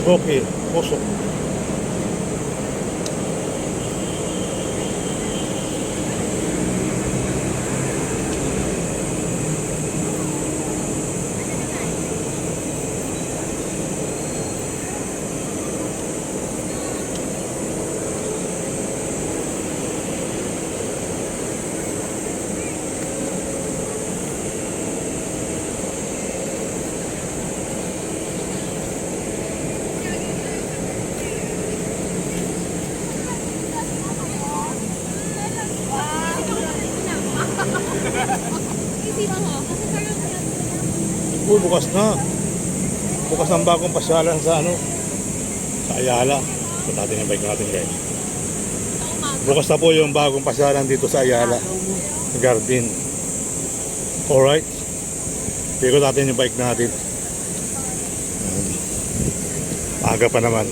Smoky, puso. Uy, bukas na. Bukas ng bagong pasyalan sa ano, sa Ayala. Ito natin yung bike natin, guys. Bukas na po yung bagong pasyalan dito sa Ayala Garden. Alright. Ikot natin yung bike natin. Aga pa naman.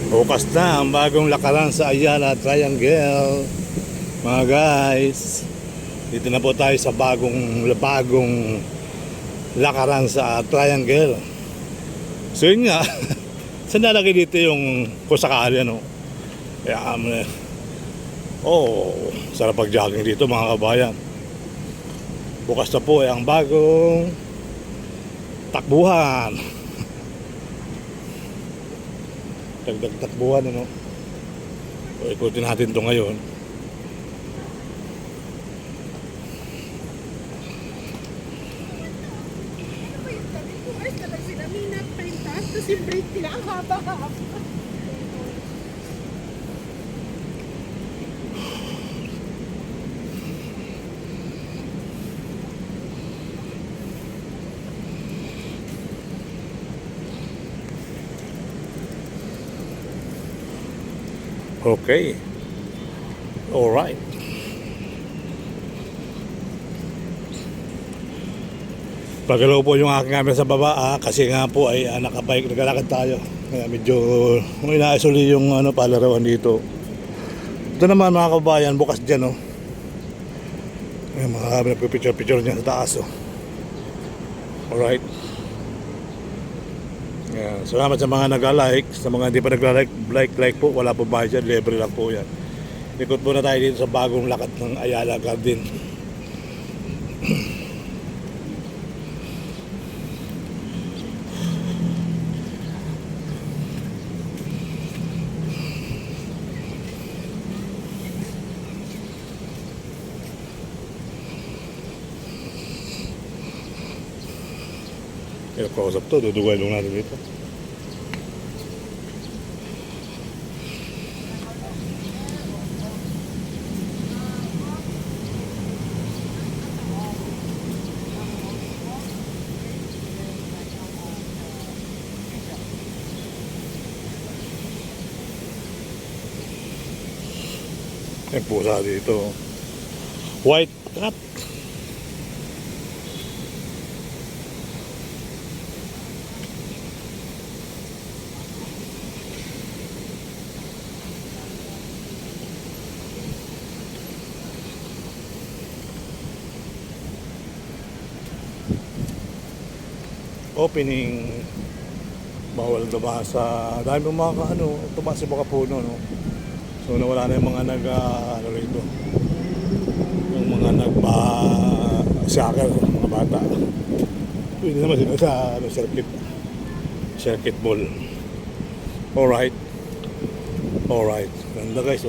Bukas na ang bagong lakaran sa Ayala Triangle. Mga guys, dito na po tayo sa bagong lakaran sa Triangle. So yun nga. Saan nalagay dito yung kung sakali ano? Kaya sarap pag-jogging dito mga kabayan. Bukas na po ang bagong takbuhan. Dagdag takbuhan ano. So, ikutin natin ito ngayon. Tapos yung break nila ang haba-haba. Okay. Alright. Pagalaw po yung aking camera sa baba kasi nga po ay nakabike, naglalakad tayo. Kaya medyo inaisuli yung palarawan dito. Ito naman mga kabayan, bukas dyan May mga nagpipicture-picture niya sa taas Alright. Yan. Salamat sa mga nag-like. Sa mga hindi pa nag-like, like po, wala po bayad, libre lang po yan. Ikot muna tayo dito sa bagong lakad ng Ayala Garden. Yung kausap to, dudugay lang natin dito. Yung pusa dito. White cat. Opening, bawal diba sa dahil mga tumaas yung mga puno so nawala na yung mga rito yung mga nagpa-soccer mga bata pwede naman sila sa circuit ball. Alright, ganda guys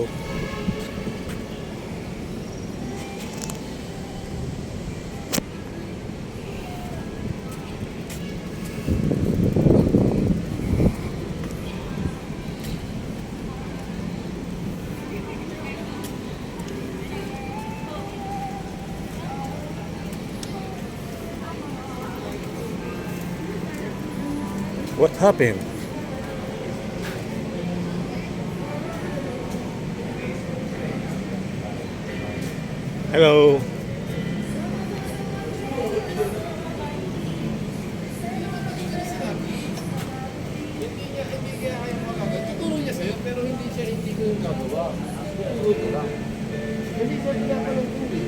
What happened? Hello. Hindi kaya kaya magagad. Tuturo niya sa'yo, pero hindi ko yung gagawa. Tuturo ko lang. Kasi siya hindi ako lang tuli.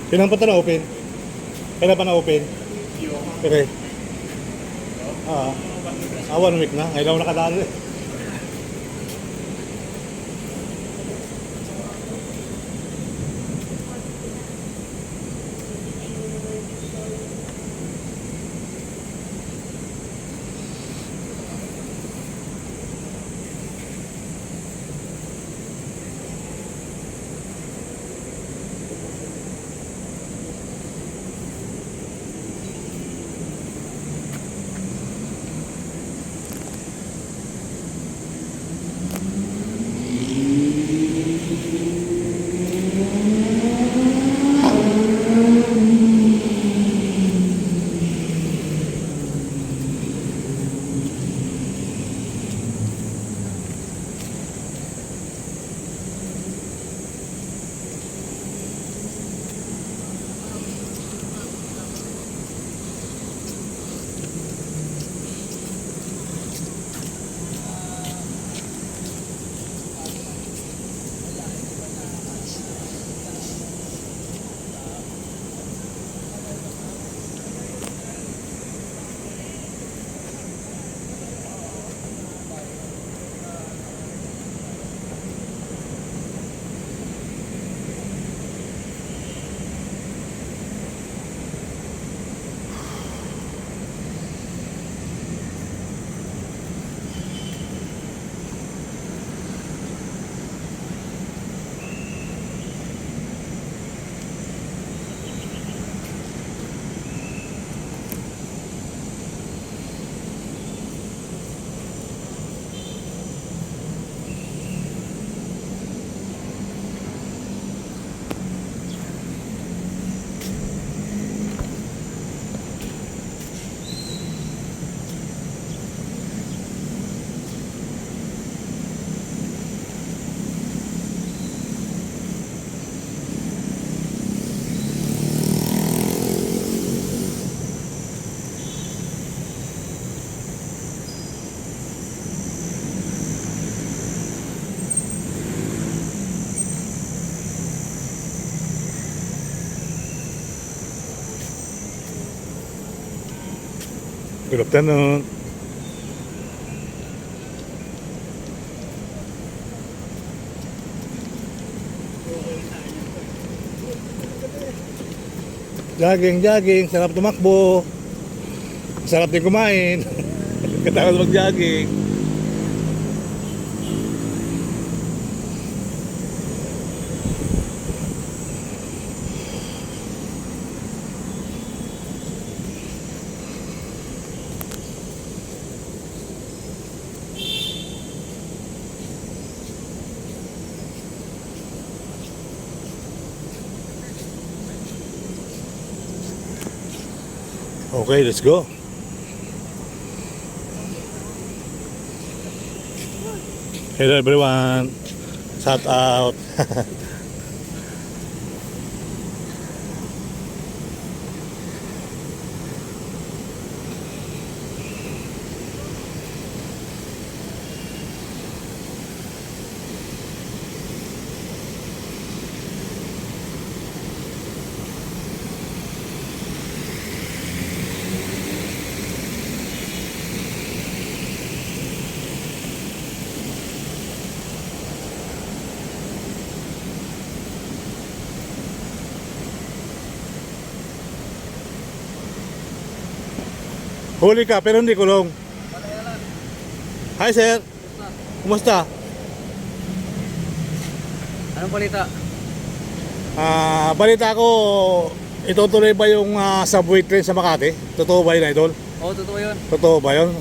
Kailan pa ito na-open? Kailan pa na-open? Okay. Ah, 1 week na. Ngayon ako nakadalo eh. Good afternoon. Jogging, jogging. Sarap tumakbo. Sarap din kumain. Katapos mag-jogging. Okay, let's go. Hello everyone. Shout out. Huli ka pero hindi kulong. Hi sir. Kumusta? Anong balita? Balita ko, itutuloy ba yung subway train sa Makati? Totoo ba yun, idol? Oo, totoo yun. Totoo ba yun?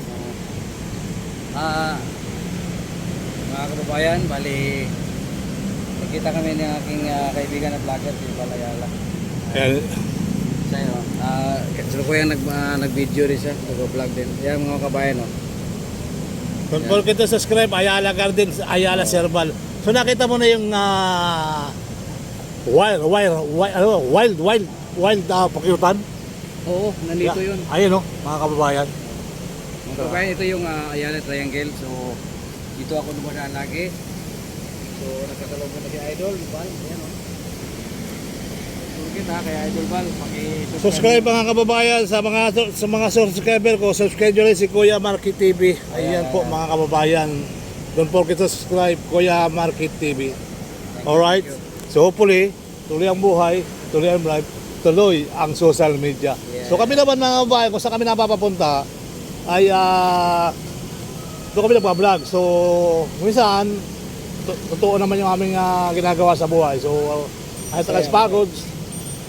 Mga kababayan, bali nakita kami ng aking kaibigan na vlogger, si Balayala. Ayan. Siya yun. Salukuyang nag-video rin siya, nag-vlog din. Yan mga kababayan, oh. Don't forget to subscribe, Ayala Gardens, Ayala Serval. So nakita mo na yung wild pakyutan? Oo, nandito yun. Ayun o, mga kababayan. Mga kababayan, ito yung Ayala Triangle. So, dito ako dumadaan lagi. So, nagkatalog na si Idol, Val. Ayan, oh. Tulogin ha, kay Idol Val. Subscribe mga kababayan sa mga subscriber ko. Subscribe nyo rin si Kuya Market TV. Ayan po mga kababayan. Don't forget to subscribe Kuya Market TV. Alright? So hopefully, tuloy ang buhay, tuloy ang life, tuloy ang social media. Yeah. So kami naman mga kababayan, kung saan kami napapapunta, ay doon kami nagpa-vlog. So minsan, totoo naman yung aming ginagawa sa buhay. So ay takas pagod.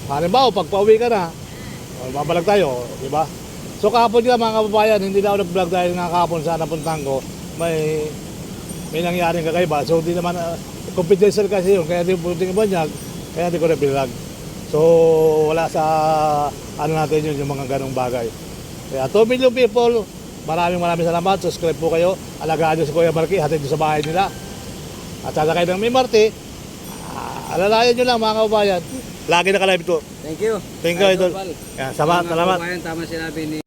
Halimbawa, pag pauwi ka na, babalag tayo, di ba? So kahapon nga mga kababayan, hindi na ako nag-vlog dahil nga kahapon sa napuntahan ko, may nangyaring kakaiba. So hindi naman, confidential kasi yun, kaya hindi pwedeng ibanyag, kaya hindi ko na vlog. So wala sa ano natin yun, yung mga ganong bagay. Kaya 2 million people, maraming salamat, subscribe po kayo, alagaan nyo si Kuya Marky, hatid nyo sa bahay nila. At sasakay ng Mimarte, alalayan nyo lang mga kababayan. Lagi naka-live to. Thank you. Thank you, Idol. Val. Yan, salamat. Mga kababayan, tama sinabi ni